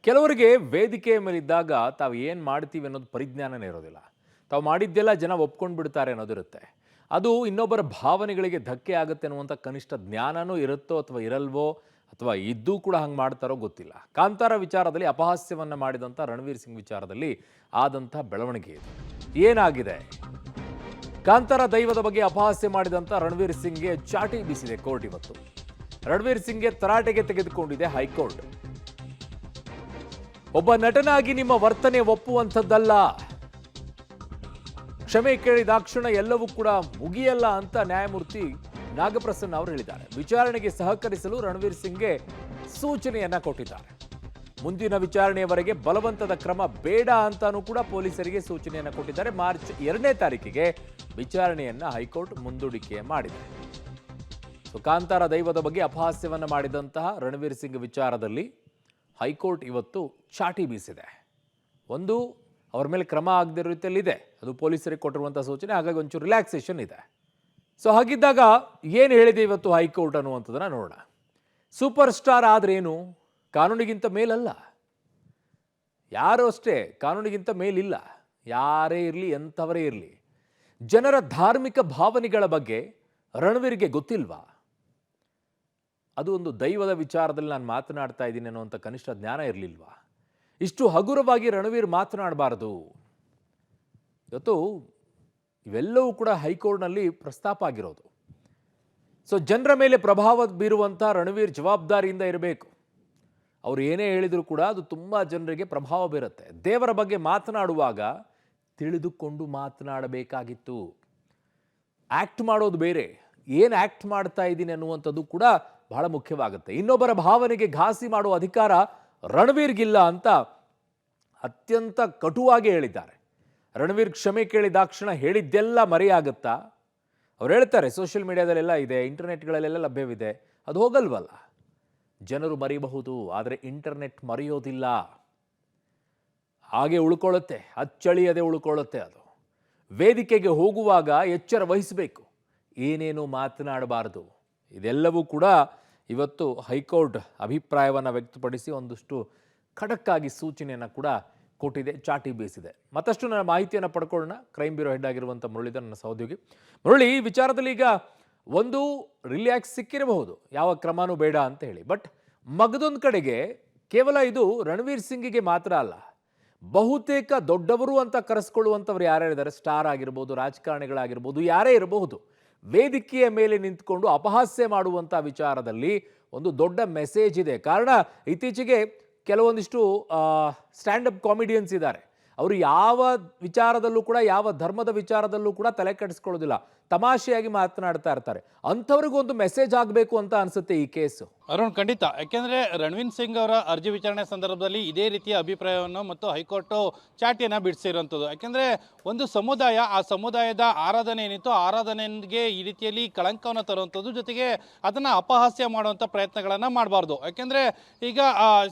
ಕೆಲವರಿಗೆ ವೇದಿಕೆಯ ಮೇಲಿದ್ದಾಗ ತಾವು ಏನು ಮಾಡ್ತೀವಿ ಅನ್ನೋದು ಪರಿಜ್ಞಾನನೇ ಇರೋದಿಲ್ಲ. ತಾವು ಮಾಡಿದ್ದೆಲ್ಲ ಜನ ಒಪ್ಕೊಂಡು ಬಿಡ್ತಾರೆ ಅನ್ನೋದಿರುತ್ತೆ. ಅದು ಇನ್ನೊಬ್ಬರ ಭಾವನೆಗಳಿಗೆ ಧಕ್ಕೆ ಆಗುತ್ತೆ ಅನ್ನುವಂಥ ಕನಿಷ್ಠ ಜ್ಞಾನನೂ ಇರುತ್ತೋ ಅಥವಾ ಇರಲ್ವೋ, ಅಥವಾ ಇದ್ದೂ ಕೂಡ ಹಂಗೆ ಮಾಡ್ತಾರೋ ಗೊತ್ತಿಲ್ಲ. ಕಾಂತಾರ ವಿಚಾರದಲ್ಲಿ ಅಪಹಾಸ್ಯವನ್ನು ಮಾಡಿದಂಥ ರಣವೀರ್ ಸಿಂಗ್ ವಿಚಾರದಲ್ಲಿ ಆದಂಥ ಬೆಳವಣಿಗೆ ಇದು. ಏನಾಗಿದೆ? ಕಾಂತಾರ ದೈವದ ಬಗ್ಗೆ ಅಪಹಾಸ್ಯ ಮಾಡಿದಂಥ ರಣವೀರ್ ಸಿಂಗ್ಗೆ ಚಾಟಿ ಬೀಸಿದೆ ಕೋರ್ಟ್ ಇವತ್ತು. ರಣವೀರ್ ಸಿಂಗ್ಗೆ ತರಾಟೆಗೆ ತೆಗೆದುಕೊಂಡಿದೆ ಹೈಕೋರ್ಟ್. ಒಬ್ಬ ನಟನಾಗಿ ನಿಮ್ಮ ವರ್ತನೆ ಒಪ್ಪುವಂಥದ್ದಲ್ಲ, ಕ್ಷಮೆ ಕೇಳಿದಾಕ್ಷಣ ಎಲ್ಲವೂ ಕೂಡ ಮುಗಿಯಲ್ಲ ಅಂತ ನ್ಯಾಯಮೂರ್ತಿ ನಾಗಪ್ರಸನ್ನ ಅವರು ಹೇಳಿದ್ದಾರೆ. ವಿಚಾರಣೆಗೆ ಸಹಕರಿಸಲು ರಣವೀರ್ ಸಿಂಗ್ಗೆ ಸೂಚನೆಯನ್ನ ಕೊಟ್ಟಿದ್ದಾರೆ. ಮುಂದಿನ ವಿಚಾರಣೆಯವರೆಗೆ ಬಲವಂತದ ಕ್ರಮ ಬೇಡ ಅಂತಾನೂ ಕೂಡ ಪೊಲೀಸರಿಗೆ ಸೂಚನೆಯನ್ನ ಕೊಟ್ಟಿದ್ದಾರೆ. ಮಾರ್ಚ್ 2ನೇ ತಾರೀಕಿಗೆ ವಿಚಾರಣೆಯನ್ನ ಹೈಕೋರ್ಟ್ ಮುಂದೂಡಿಕೆ ಮಾಡಿದೆ. ಕಾಂತಾರ ದೈವದ ಬಗ್ಗೆ ಅಪಹಾಸ್ಯವನ್ನ ಮಾಡಿದಂತಹ ರಣವೀರ್ ಸಿಂಗ್ ವಿಚಾರದಲ್ಲಿ ಹೈಕೋರ್ಟ್ ಇವತ್ತು ಚಾಟಿ ಬೀಸಿದೆ. ಒಂದು, ಅವರ ಮೇಲೆ ಕ್ರಮ ಆಗದಿರೋ ರೀತಿಯಲ್ಲಿದೆ, ಅದು ಪೊಲೀಸರಿಗೆ ಕೊಟ್ಟಿರುವಂಥ ಸೂಚನೆ. ಹಾಗಾಗಿ ಒಂಚೂರು ರಿಲ್ಯಾಕ್ಸೇಷನ್ ಇದೆ. ಸೊ ಹಾಗಿದ್ದಾಗ ಏನು ಹೇಳಿದೆ ಇವತ್ತು ಹೈಕೋರ್ಟ್ ಅನ್ನುವಂಥದ್ದನ್ನು ನೋಡೋಣ. ಸೂಪರ್ ಸ್ಟಾರ್ ಆದ್ರೇನು? ಕಾನೂನಿಗಿಂತ ಮೇಲಲ್ಲ. ಯಾರು ಅಷ್ಟೇ ಕಾನೂನಿಗಿಂತ ಮೇಲಿಲ್ಲ. ಯಾರೇ ಇರಲಿ, ಎಂಥವರೇ ಇರಲಿ, ಜನರ ಧಾರ್ಮಿಕ ಭಾವನೆಗಳ ಬಗ್ಗೆ ರಣವೀರ್ಗೆ ಗೊತ್ತಿಲ್ವಾ? ಅದು ಒಂದು ದೈವದ ವಿಚಾರದಲ್ಲಿ ನಾನು ಮಾತನಾಡ್ತಾ ಇದ್ದೀನಿ ಅನ್ನುವಂಥ ಕನಿಷ್ಠ ಜ್ಞಾನ ಇರಲಿಲ್ವಾ? ಇಷ್ಟು ಹಗುರವಾಗಿ ರಣವೀರ್ ಮಾತನಾಡಬಾರದು. ಇವತ್ತು ಇವೆಲ್ಲವೂ ಕೂಡ ಹೈಕೋರ್ಟ್ನಲ್ಲಿ ಪ್ರಸ್ತಾಪ ಆಗಿರೋದು. ಸೊ ಜನರ ಮೇಲೆ ಪ್ರಭಾವ ಬೀರುವಂಥ ರಣವೀರ್ ಜವಾಬ್ದಾರಿಯಿಂದ ಇರಬೇಕು. ಅವರು ಏನೇ ಹೇಳಿದರೂ ಕೂಡ ಅದು ತುಂಬ ಜನರಿಗೆ ಪ್ರಭಾವ ಬೀರುತ್ತೆ. ದೇವರ ಬಗ್ಗೆ ಮಾತನಾಡುವಾಗ ತಿಳಿದುಕೊಂಡು ಮಾತನಾಡಬೇಕಾಗಿತ್ತು. ಆ್ಯಕ್ಟ್ ಮಾಡೋದು ಬೇರೆ, ಏನು ಆ್ಯಕ್ಟ್ ಮಾಡ್ತಾ ಇದ್ದೀನಿ ಅನ್ನುವಂಥದ್ದು ಕೂಡ ಬಹಳ ಮುಖ್ಯವಾಗುತ್ತೆ. ಇನ್ನೊಬ್ಬರ ಭಾವನೆಗೆ ಘಾಸಿ ಮಾಡುವ ಅಧಿಕಾರ ರಣವೀರ್ಗಿಲ್ಲ ಅಂತ ಅತ್ಯಂತ ಕಟುವಾಗಿ ಹೇಳಿದ್ದಾರೆ. ರಣವೀರ್ ಕ್ಷಮೆ ಕೇಳಿದಾಕ್ಷಣ ಹೇಳಿದ್ದೆಲ್ಲ ಮರೆಯಾಗುತ್ತಾ? ಅವ್ರು ಹೇಳ್ತಾರೆ ಸೋಷಿಯಲ್ ಮೀಡಿಯಾದಲ್ಲೆಲ್ಲ ಇದೆ, ಇಂಟರ್ನೆಟ್ಗಳಲ್ಲೆಲ್ಲ ಲಭ್ಯವಿದೆ. ಅದು ಹೋಗಲ್ವಲ್ಲ. ಜನರು ಮರೆಯಬಹುದು, ಆದರೆ ಇಂಟರ್ನೆಟ್ ಮರೆಯೋದಿಲ್ಲ. ಹಾಗೆ ಉಳ್ಕೊಳ್ಳುತ್ತೆ, ಅಚ್ಚಳಿಯದೆ ಉಳ್ಕೊಳ್ಳುತ್ತೆ. ಅದು ವೇದಿಕೆಗೆ ಹೋಗುವಾಗ ಎಚ್ಚರ ವಹಿಸಬೇಕು, ಏನೇನು ಮಾತನಾಡಬಾರದು. ಇದೆಲ್ಲವೂ ಕೂಡ ಇವತ್ತು ಹೈಕೋರ್ಟ್ ಅಭಿಪ್ರಾಯವನ್ನು ವ್ಯಕ್ತಪಡಿಸಿ ಒಂದಷ್ಟು ಖಡಕ್ಕಾಗಿ ಸೂಚನೆಯನ್ನು ಕೂಡ ಕೊಟ್ಟಿದೆ, ಚಾಟಿ ಬೀಸಿದೆ. ಮತ್ತಷ್ಟು ನನ್ನ ಮಾಹಿತಿಯನ್ನು ಪಡ್ಕೊಳ್ಳೋಣ. ಕ್ರೈಮ್ ಬ್ಯೂರೋ ಹೆಡ್ ಆಗಿರುವಂಥ ಮುರಳೀಧರ್ ನನ್ನ ಸಹೋದ್ಯೋಗಿ. ಮುರಳಿ, ಈ ವಿಚಾರದಲ್ಲಿ ಈಗ ಒಂದು ರಿಲ್ಯಾಕ್ಸ್ ಸಿಕ್ಕಿರಬಹುದು, ಯಾವ ಕ್ರಮನೂ ಬೇಡ ಅಂತ ಹೇಳಿ. ಬಟ್ ಮಗದೊಂದು ಕಡೆಗೆ ಕೇವಲ ಇದು ರಣವೀರ್ ಸಿಂಗಿಗೆ ಮಾತ್ರ ಅಲ್ಲ, ಬಹುತೇಕ ದೊಡ್ಡವರು ಅಂತ ಕರೆಸ್ಕೊಳ್ಳುವಂಥವ್ರು ಯಾರ್ಯಾರಿದ್ದಾರೆ, ಸ್ಟಾರ್ ಆಗಿರ್ಬೋದು, ರಾಜಕಾರಣಿಗಳಾಗಿರ್ಬೋದು, ಯಾರೇ ಇರಬಹುದು, ವೇದಿಕೆಯ ಮೇಲೆ ನಿಂತ್ಕೊಂಡು ಅಪಹಾಸ್ಯ ಮಾಡುವಂಥ ವಿಚಾರದಲ್ಲಿ ಒಂದು ದೊಡ್ಡ ಮೆಸೇಜ್ ಇದೆ. ಕಾರಣ, ಇತ್ತೀಚೆಗೆ ಕೆಲವೊಂದಿಷ್ಟು ಸ್ಟ್ಯಾಂಡಪ್ ಕಾಮಿಡಿಯನ್ಸ್ ಇದ್ದಾರೆ. ಅವರು ಯಾವ ವಿಚಾರದಲ್ಲೂ ಕೂಡ, ಯಾವ ಧರ್ಮದ ವಿಚಾರದಲ್ಲೂ ಕೂಡ ತಲೆ ಕೆಡಿಸ್ಕೊಳ್ಳೋದಿಲ್ಲ, ತಮಾಷೆಯಾಗಿ ಮಾತನಾಡ್ತಾ ಇರ್ತಾರೆ. ಅಂಥವ್ರಿಗೂ ಒಂದು ಮೆಸೇಜ್ ಆಗಬೇಕು ಅಂತ ಅನಿಸುತ್ತೆ ಈ ಕೇಸು. ಅರುಣ್, ಖಂಡಿತ. ಯಾಕೆಂದರೆ ರಣವೀರ್ ಸಿಂಗ್ ಅವರ ಅರ್ಜಿ ವಿಚಾರಣೆ ಸಂದರ್ಭದಲ್ಲಿ ಇದೇ ರೀತಿಯ ಅಭಿಪ್ರಾಯವನ್ನು ಮತ್ತು ಹೈಕೋರ್ಟು ಚಾಟಿಯನ್ನು ಬಿಡಿಸಿರುವಂಥದ್ದು. ಯಾಕೆಂದರೆ ಒಂದು ಸಮುದಾಯ, ಆ ಸಮುದಾಯದ ಆರಾಧನೆ ಏನಿತ್ತು, ಆರಾಧನೆಗೆ ಈ ರೀತಿಯಲ್ಲಿ ಕಳಂಕವನ್ನು ತರುವಂಥದ್ದು, ಜೊತೆಗೆ ಅದನ್ನು ಅಪಹಾಸ್ಯ ಮಾಡುವಂಥ ಪ್ರಯತ್ನಗಳನ್ನು ಮಾಡಬಾರ್ದು. ಯಾಕೆಂದರೆ ಈಗ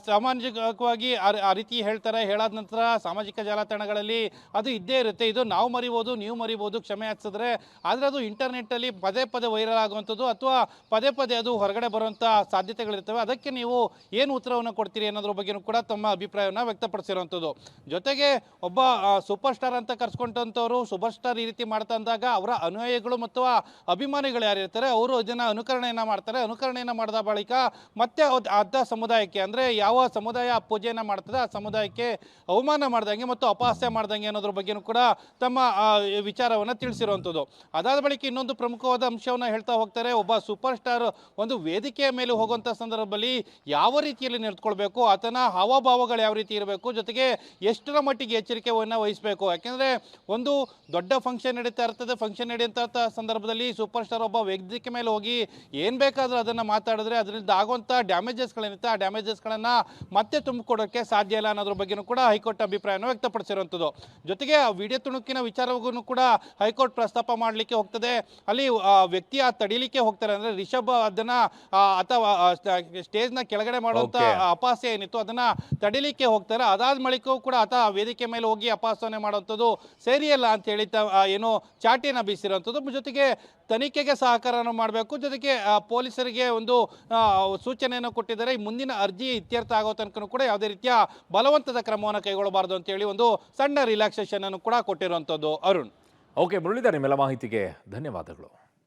ಸಾಮಾಜಿಕವಾಗಿ ಆ ರೀತಿ ಹೇಳ್ತಾರೆ, ಹೇಳಾದ ನಂತರ ಸಾಮಾಜಿಕ ಜಾಲತಾಣಗಳಲ್ಲಿ ಅದು ಇದ್ದೇ ಇರುತ್ತೆ. ಇದು ನಾವು ಮರಿಬೋದು, ನೀವು ಮರಿಬೋದು, ಕ್ಷಮೆ ಯಾಚಿಸಿದ್ರೆ. ಆದರೆ ಅದು ಇಂಟರ್ನೆಟ್ಟಲ್ಲಿ ಪದೇ ಪದೇ ವೈರಲ್ ಆಗುವಂಥದ್ದು ಅಥವಾ ಪದೇ ಪದೇ ಅದು ಹೊರಗಡೆ ಬರುವಂಥ ಸಾಧ್ಯತೆಗಳಿರ್ತವೆ. ಅದಕ್ಕೆ ನೀವು ಏನು ಉತ್ತರವನ್ನು ಕೊಡ್ತೀರಿ ಅನ್ನೋದ್ರ ಬಗ್ಗೆಯೂ ಕೂಡ ತಮ್ಮ ಅಭಿಪ್ರಾಯವನ್ನು ವ್ಯಕ್ತಪಡಿಸಿರುವಂಥದ್ದು. ಜೊತೆಗೆ ಒಬ್ಬ ಸೂಪರ್ ಸ್ಟಾರ್ ಅಂತ ಕರ್ಸ್ಕೊಂಡಂಥವ್ರು ಸೂಪರ್ ಸ್ಟಾರ್ ಈ ರೀತಿ ಮಾಡ್ತಾ ಅಂದಾಗ ಅವರ ಅನುಯಾಯಿಗಳು ಮತ್ತು ಅಭಿಮಾನಿಗಳು ಯಾರಿರ್ತಾರೆ ಅವರು ಇದನ್ನು ಅನುಕರಣೆಯನ್ನು ಮಾಡ್ತಾರೆ. ಅನುಕರಣೆಯನ್ನು ಮಾಡಿದ ಬಳಿಕ ಮತ್ತೆ ಅರ್ಧ ಸಮುದಾಯಕ್ಕೆ, ಅಂದರೆ ಯಾವ ಸಮುದಾಯ ಪೂಜೆಯನ್ನು ಮಾಡ್ತದೆ ಆ ಸಮುದಾಯಕ್ಕೆ ಅವಮಾನ ಮಾಡ್ದಂಗೆ ಮತ್ತು ಅಪಹಾಸ್ಯ ಮಾಡ್ದಂಗೆ ಅನ್ನೋದ್ರ ಬಗ್ಗೆಯೂ ಕೂಡ ತಮ್ಮ ವಿಚಾರವನ್ನು ತಿಳಿಸಿರುವಂಥದ್ದು. ಅದಾದ ಬಳಿಕ ಇನ್ನೊಂದು ಪ್ರಮುಖವಾದ ಅಂಶವನ್ನು ಹೇಳ್ತಾ ಹೋಗ್ತಾರೆ. ಒಬ್ಬ ಸೂಪರ್ ಸ್ಟಾರ್ ಒಂದು ವೇದಿಕೆಯ ಮೇಲೆ ಹೋಗುವಂಥ ಸಂದರ್ಭದಲ್ಲಿ ಯಾವ ರೀತಿಯಲ್ಲಿ ನಿಂತ್ಕೊಳ್ಬೇಕು, ಆತನ ಹಾವಭಾವಗಳು ಯಾವ ರೀತಿ ಇರಬೇಕು, ಜೊತೆಗೆ ಎಷ್ಟರ ಮಟ್ಟಿಗೆ ಎಚ್ಚರಿಕೆಯನ್ನು ವಹಿಸಬೇಕು. ಯಾಕೆಂದರೆ ಒಂದು ದೊಡ್ಡ ಫಂಕ್ಷನ್ ನಡೀತಾ ಇರ್ತದೆ. ಫಂಕ್ಷನ್ ನಡೆಯುವಂಥ ಸಂದರ್ಭದಲ್ಲಿ ಸೂಪರ್ ಸ್ಟಾರ್ ಒಬ್ಬ ವೇದಿಕೆ ಮೇಲೆ ಹೋಗಿ ಏನು ಬೇಕಾದರೂ ಅದನ್ನು ಮಾತಾಡಿದ್ರೆ ಅದರಿಂದ ಆಗುವಂಥ ಡ್ಯಾಮೇಜಸ್ಗಳೇನಿರುತ್ತೆ ಆ ಡ್ಯಾಮೇಜಸ್ಗಳನ್ನು ಮತ್ತೆ ತುಂಬಿಕೊಡೋಕ್ಕೆ ಸಾಧ್ಯ ಇಲ್ಲ ಅನ್ನೋದ್ರ ಬಗ್ಗೆಯೂ ಕೂಡ ಹೈಕೋರ್ಟ್ ಅಭಿಪ್ರಾಯವನ್ನು ವ್ಯಕ್ತಪಡಿಸಿರುವಂಥದ್ದು. ಜೊತೆಗೆ ವಿಡಿಯೋ ತುಣುಕಿನ ವಿಚಾರವನ್ನು ಕೂಡ ಹೈಕೋರ್ಟ್ ಪ್ರಸ್ತಾಪ ಮಾಡಲಿಕ್ಕೆ ಹೋಗ್ತದೆ. ಅಲ್ಲಿ ವ್ಯಕ್ತಿ ತಡಿಲಿಕ್ಕೆ ಹೋಗ್ತಾರೆ ಅಂದ್ರೆ ರಿಷಬ್ ಅದನ್ನ ಅಥವಾ ಸ್ಟೇಜ್ನ ಕೆಳಗಡೆ ಮಾಡುವಂತ Okay. ಅಪಹಾಸ್ಯ ಏನಿತ್ತು ಅದನ್ನ ತಡಿಲಿಕ್ಕೆ ಹೋಗ್ತಾರೆ. ಅದಾದ ಬಳಿಕವೂ ಕೂಡ ಆತ ವೇದಿಕೆ ಮೇಲೆ ಹೋಗಿ ಅಪಹಾಸ್ಯನೆ ಮಾಡುವಂಥದ್ದು ಸರಿಯಲ್ಲ ಅಂತ ಹೇಳಿ ಏನು ಚಾಟಿಯನ್ನು ಬೀಸಿರುವಂಥದ್ದು. ಜೊತೆಗೆ ತನಿಖೆಗೆ ಸಹಕಾರವನ್ನು ಮಾಡಬೇಕು, ಜೊತೆಗೆ ಪೊಲೀಸರಿಗೆ ಒಂದು ಸೂಚನೆಯನ್ನು ಕೊಟ್ಟಿದ್ದಾರೆ. ಈ ಮುಂದಿನ ಅರ್ಜಿ ಇತ್ಯರ್ಥ ಆಗೋ ತನಕ ಕೂಡ ಯಾವುದೇ ರೀತಿಯ ಬಲವಂತದ ಕ್ರಮವನ್ನು ಕೈಗೊಳ್ಳಬಾರದು ಅಂತ ಹೇಳಿ ಒಂದು ಸಣ್ಣ ರಿಲ್ಯಾಕ್ಸೇಷನ್ ಅನ್ನು ಕೂಡ ಕೊಟ್ಟಿರುವಂಥದ್ದು. ಅರುಣ್. ಓಕೆ ಮುರಳೀಧರ್, ನಿಮ್ಮೆಲ್ಲ ಮಾಹಿತಿಗೆ ಧನ್ಯವಾದಗಳು.